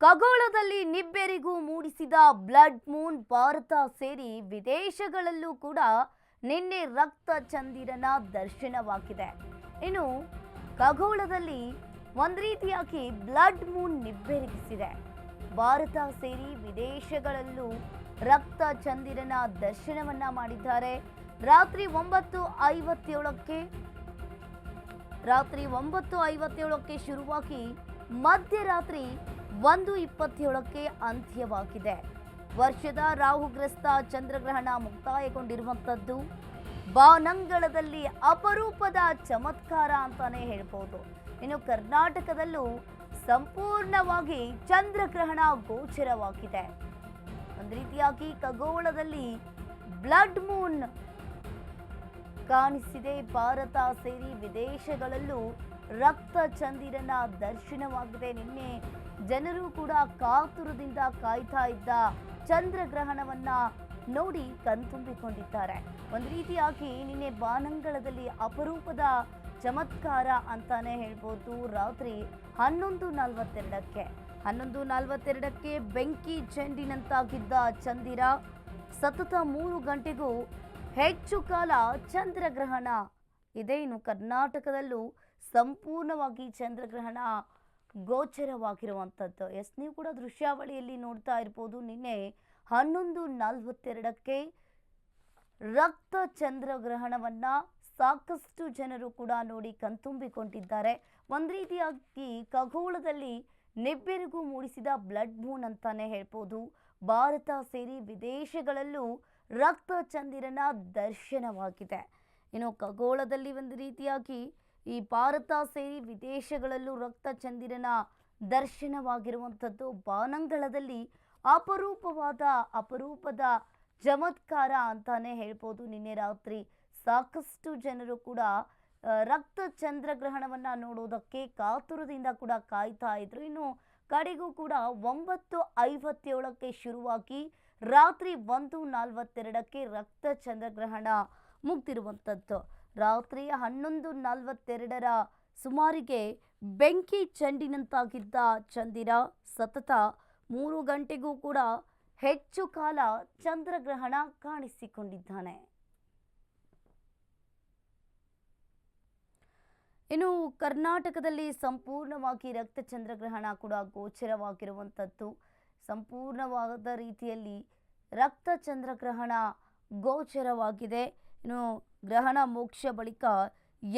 ಖಗೋಳದಲ್ಲಿ ನಿಬ್ಬೆರಿಗೂ ಮೂಡಿಸಿದ blood Moon Bharat ಸೇರಿ ವಿದೇಶಗಳಲ್ಲೂ ಕೂಡ ನಿನ್ನೆ ರಕ್ತ ಚಂದಿರನ ದರ್ಶನವಾಗಿದೆ. ಇನ್ನು ಖಗೋಳದಲ್ಲಿ ಒಂದು ರೀತಿಯಾಗಿ ಬ್ಲಡ್ ಮೂನ್ ನಿಬ್ಬೆರಗಿಸಿದೆ. ಭಾರತ ಸೇರಿ ವಿದೇಶಗಳಲ್ಲೂ ರಕ್ತ ಚಂದಿರನ ದರ್ಶನವನ್ನ ಮಾಡಿದ್ದಾರೆ. ರಾತ್ರಿ 9:57ಕ್ಕೆ ಶುರುವಾಗಿ ಮಧ್ಯರಾತ್ರಿ 1:27ಕ್ಕೆ ಅಂತ್ಯವಾಗಿದೆ. ವರ್ಷದ ರಾಹುಗ್ರಸ್ತ ಚಂದ್ರಗ್ರಹಣ ಮುಕ್ತಾಯಗೊಂಡಿರುವಂಥದ್ದು ಬಾನಂಗಳದಲ್ಲಿ ಅಪರೂಪದ ಚಮತ್ಕಾರ ಅಂತಾನೆ ಹೇಳ್ಬೋದು. ಇನ್ನು ಕರ್ನಾಟಕದಲ್ಲೂ ಸಂಪೂರ್ಣವಾಗಿ ಚಂದ್ರಗ್ರಹಣ ಗೋಚರವಾಗಿದೆ. ಒಂದು ರೀತಿಯಾಗಿ ಖಗೋಳದಲ್ಲಿ ಬ್ಲಡ್ ಮೂನ್ ಕಾಣಿಸಿದೆ. ಭಾರತ ಸೇರಿ ವಿದೇಶಗಳಲ್ಲೂ ರಕ್ತ ಚಂದಿರನ ದರ್ಶನವಾಗಿದೆ. ನಿನ್ನೆ ಜನರು ಕೂಡ ಕಾತುರದಿಂದ ಕಾಯ್ತಾ ಇದ್ದ ಚಂದ್ರಗ್ರಹಣವನ್ನ ನೋಡಿ ಕಣ್ತುಂಬಿಕೊಂಡಿದ್ದಾರೆ. ಒಂದು ರೀತಿಯಾಗಿ ನಿನ್ನೆ ಬಾನಂಗಳದಲ್ಲಿ ಅಪರೂಪದ ಚಮತ್ಕಾರ ಅಂತಾನೆ ಹೇಳ್ಬೋದು. ರಾತ್ರಿ 11:42ಕ್ಕೆ ಬೆಂಕಿ ಚೆಂಡಿನಂತಾಗಿದ್ದ ಚಂದಿರ ಸತತ 3 ಗಂಟೆಗೂ ಹೆಚ್ಚು ಕಾಲ ಚಂದ್ರಗ್ರಹಣ ಇದೆ. ಇನ್ನು ಕರ್ನಾಟಕದಲ್ಲೂ ಸಂಪೂರ್ಣವಾಗಿ ಚಂದ್ರಗ್ರಹಣ ಗೋಚರವಾಗಿರುವಂಥದ್ದು. ನೀವು ಕೂಡ ದೃಶ್ಯಾವಳಿಯಲ್ಲಿ ನೋಡ್ತಾ ಇರ್ಬೋದು. ನಿನ್ನೆ 11:42ಕ್ಕೆ ರಕ್ತ ಚಂದ್ರಗ್ರಹಣವನ್ನ ಸಾಕಷ್ಟು ಜನರು ಕೂಡ ನೋಡಿ ಕಣ್ತುಂಬಿಕೊಂಡಿದ್ದಾರೆ. ಒಂದು ರೀತಿಯಾಗಿ ಖಗೋಳದಲ್ಲಿ ನಿಬ್ಬೆರಗು ಮೂಡಿಸಿದ ಬ್ಲಡ್ ಮೂನ್ ಅಂತಾನೆ ಹೇಳ್ಬೋದು. ಭಾರತ ಸೇರಿ ವಿದೇಶಗಳಲ್ಲೂ ರಕ್ತ ಚಂದಿರನ ದರ್ಶನವಾಗಿದೆ. ಇನ್ನು ಖಗೋಳದಲ್ಲಿ ಒಂದು ರೀತಿಯಾಗಿ ಈ ಭಾರತ ಸೇರಿ ವಿದೇಶಗಳಲ್ಲೂ ರಕ್ತ ಚಂದಿರನ ದರ್ಶನವಾಗಿರುವಂಥದ್ದು ಬಾನಂಗಳದಲ್ಲಿ ಅಪರೂಪದ ಚಮತ್ಕಾರ ಅಂತಾನೆ ಹೇಳ್ಬೋದು. ನಿನ್ನೆ ರಾತ್ರಿ ಸಾಕಷ್ಟು ಜನರು ಕೂಡ ರಕ್ತ ಚಂದ್ರಗ್ರಹಣವನ್ನ ನೋಡೋದಕ್ಕೆ ಕಾತುರದಿಂದ ಕೂಡ ಕಾಯ್ತಾ ಇದ್ರು. ಇನ್ನು ಕಡೆಗೂ ಕೂಡ 9:57ಕ್ಕೆ ಶುರುವಾಗಿ ರಾತ್ರಿ 1:42ಕ್ಕೆ ರಕ್ತ ಚಂದ್ರಗ್ರಹಣ ಮುಗ್ದಿರುವಂಥದ್ದು. ರಾತ್ರಿ 11:42ರ ಸುಮಾರಿಗೆ ಬೆಂಕಿ ಚೆಂಡಿನಂತಾಗಿದ್ದ ಚಂದಿರ ಸತತ 3 ಗಂಟೆಗೂ ಕೂಡ ಹೆಚ್ಚು ಕಾಲ ಚಂದ್ರಗ್ರಹಣ ಕಾಣಿಸಿಕೊಂಡಿದ್ದಾನೆ. ಇನ್ನು ಕರ್ನಾಟಕದಲ್ಲಿ ಸಂಪೂರ್ಣವಾಗಿ ರಕ್ತ ಚಂದ್ರಗ್ರಹಣ ಕೂಡ ಗೋಚರವಾಗಿರುವಂಥದ್ದು. ಸಂಪೂರ್ಣವಾದ ರೀತಿಯಲ್ಲಿ ರಕ್ತ ಚಂದ್ರಗ್ರಹಣ ಗೋಚರವಾಗಿದೆ. ಇನ್ನು ಗ್ರಹಣ ಮೋಕ್ಷ ಬಳಿಕ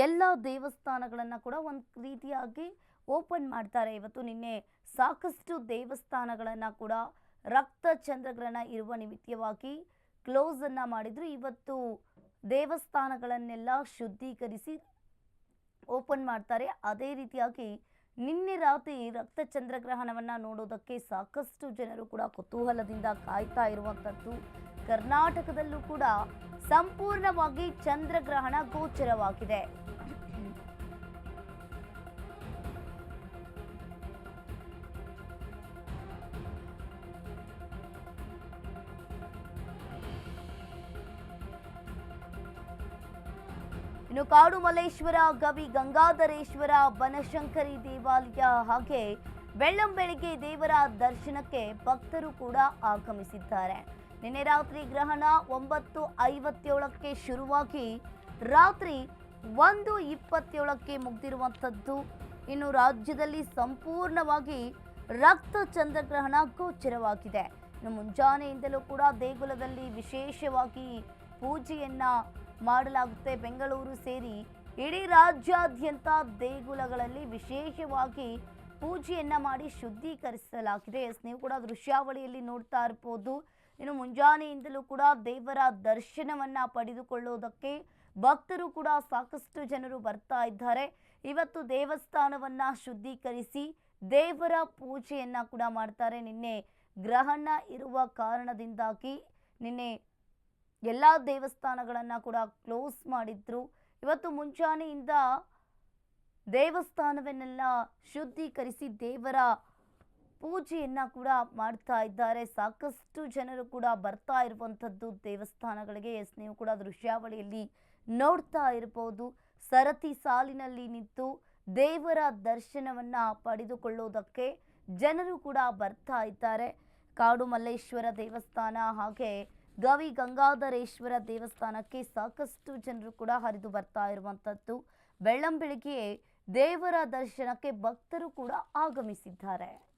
ಎಲ್ಲ ದೇವಸ್ಥಾನಗಳನ್ನು ಕೂಡ ಒಂದು ರೀತಿಯಾಗಿ ಓಪನ್ ಮಾಡ್ತಾರೆ. ಇವತ್ತು ನಿನ್ನೆ ಸಾಕಷ್ಟು ದೇವಸ್ಥಾನಗಳನ್ನು ಕೂಡ ರಕ್ತ ಚಂದ್ರಗ್ರಹಣ ಇರುವ ನಿಮಿತ್ತವಾಗಿ ಕ್ಲೋಸ್ ಅನ್ನ ಮಾಡಿದ್ರು. ಇವತ್ತು ದೇವಸ್ಥಾನಗಳನ್ನೆಲ್ಲ ಶುದ್ಧೀಕರಿಸಿ ಓಪನ್ ಮಾಡ್ತಾರೆ. ಅದೇ ರೀತಿಯಾಗಿ ನಿನ್ನೆ ರಾತ್ರಿ ರಕ್ತ ಚಂದ್ರಗ್ರಹಣವನ್ನ ನೋಡೋದಕ್ಕೆ ಸಾಕಷ್ಟು ಜನರು ಕೂಡ ಕುತೂಹಲದಿಂದ ಕಾಯ್ತಾ ಇರುವಂಥದ್ದು. ಕರ್ನಾಟಕದಲ್ಲೂ ಕೂಡ ಸಂಪೂರ್ಣವಾಗಿ ಚಂದ್ರಗ್ರಹಣ ಗೋಚರವಾಗಿದೆ. ಇನ್ನು ಕಾಡು ಮಲ್ಲೇಶ್ವರ, ಗವಿ ಗಂಗಾಧರೇಶ್ವರ, ಬನಶಂಕರಿ ದೇವಾಲಯ ಹಾಗೆ ಬೆಳ್ಳಂಬೆಳಗ್ಗೆ ದೇವರ ದರ್ಶನಕ್ಕೆ ಭಕ್ತರು ಕೂಡ ಆಗಮಿಸಿದ್ದಾರೆ. ನಿನ್ನೆ ರಾತ್ರಿ ಗ್ರಹಣ 9:57ಕ್ಕೆ ಶುರುವಾಗಿ ರಾತ್ರಿ 1:27ಕ್ಕೆ ಮುಗ್ದಿರುವಂಥದ್ದು. ಇನ್ನು ರಾಜ್ಯದಲ್ಲಿ ಸಂಪೂರ್ಣವಾಗಿ ರಕ್ತ ಚಂದ್ರಗ್ರಹಣ ಗೋಚರವಾಗಿದೆ. ಇನ್ನು ಮುಂಜಾನೆಯಿಂದಲೂ ಕೂಡ ದೇಗುಲದಲ್ಲಿ ವಿಶೇಷವಾಗಿ ಪೂಜೆಯನ್ನ ಮಾಡಲಾಗುತ್ತೆ. ಬೆಂಗಳೂರು ಸೇರಿ ಇಡೀ ರಾಜ್ಯಾದ್ಯಂತ ದೇಗುಲಗಳಲ್ಲಿ ವಿಶೇಷವಾಗಿ ಪೂಜೆಯನ್ನ ಮಾಡಿ ಶುದ್ಧೀಕರಿಸಲಾಗಿದೆ. ನೀವು ಕೂಡ ದೃಶ್ಯಾವಳಿಯಲ್ಲಿ ನೋಡ್ತಾ ಇರ್ಬೋದು. ಇನ್ನು ಮುಂಜಾನೆಯಿಂದಲೂ ಕೂಡ ದೇವರ ದರ್ಶನವನ್ನ ಪಡೆದುಕೊಳ್ಳೋದಕ್ಕೆ ಭಕ್ತರು ಕೂಡ ಸಾಕಷ್ಟು ಜನರು ಬರ್ತಾ ಇದ್ದಾರೆ. ಇವತ್ತು ದೇವಸ್ಥಾನವನ್ನ ಶುದ್ಧೀಕರಿಸಿ ದೇವರ ಪೂಜೆಯನ್ನ ಕೂಡ ಮಾಡ್ತಾರೆ. ನಿನ್ನೆ ಗ್ರಹಣ ಇರುವ ಕಾರಣದಿಂದಾಗಿ ನಿನ್ನೆ ಎಲ್ಲ ದೇವಸ್ಥಾನಗಳನ್ನು ಕೂಡ ಕ್ಲೋಸ್ ಮಾಡಿದ್ರು. ಇವತ್ತು ಮುಂಜಾನೆಯಿಂದ ದೇವಸ್ಥಾನವನ್ನೆಲ್ಲ ಶುದ್ಧೀಕರಿಸಿ ದೇವರ ಪೂಜೆಯನ್ನ ಕೂಡ ಮಾಡ್ತಾ ಇದ್ದಾರೆ. ಸಾಕಷ್ಟು ಜನರು ಕೂಡ ಬರ್ತಾ ಇರುವಂಥದ್ದು ದೇವಸ್ಥಾನಗಳಿಗೆ. ನೀವು ಕೂಡ ದೃಶ್ಯಾವಳಿಯಲ್ಲಿ ನೋಡ್ತಾ ಇರಬಹುದು. ಸರತಿ ಸಾಲಿನಲ್ಲಿ ನಿಂತು ದೇವರ ದರ್ಶನವನ್ನ ಪಡೆದುಕೊಳ್ಳೋದಕ್ಕೆ ಜನರು ಕೂಡ ಬರ್ತಾ ಇದ್ದಾರೆ. ಕಾಡು ಮಲ್ಲೇಶ್ವರ ದೇವಸ್ಥಾನ ಹಾಗೆ ಗವಿ ಗಂಗಾಧರೇಶ್ವರ ದೇವಸ್ಥಾನಕ್ಕೆ ಸಾಕಷ್ಟು ಜನರು ಕೂಡ ಹರಿದು ಬರ್ತಾ ಇರುವಂಥದ್ದು. ಬೆಳ್ಳಂಬೆಳಗ್ಗೆ ದೇವರ ದರ್ಶನಕ್ಕೆ ಭಕ್ತರು ಕೂಡ ಆಗಮಿಸಿದ್ದಾರೆ.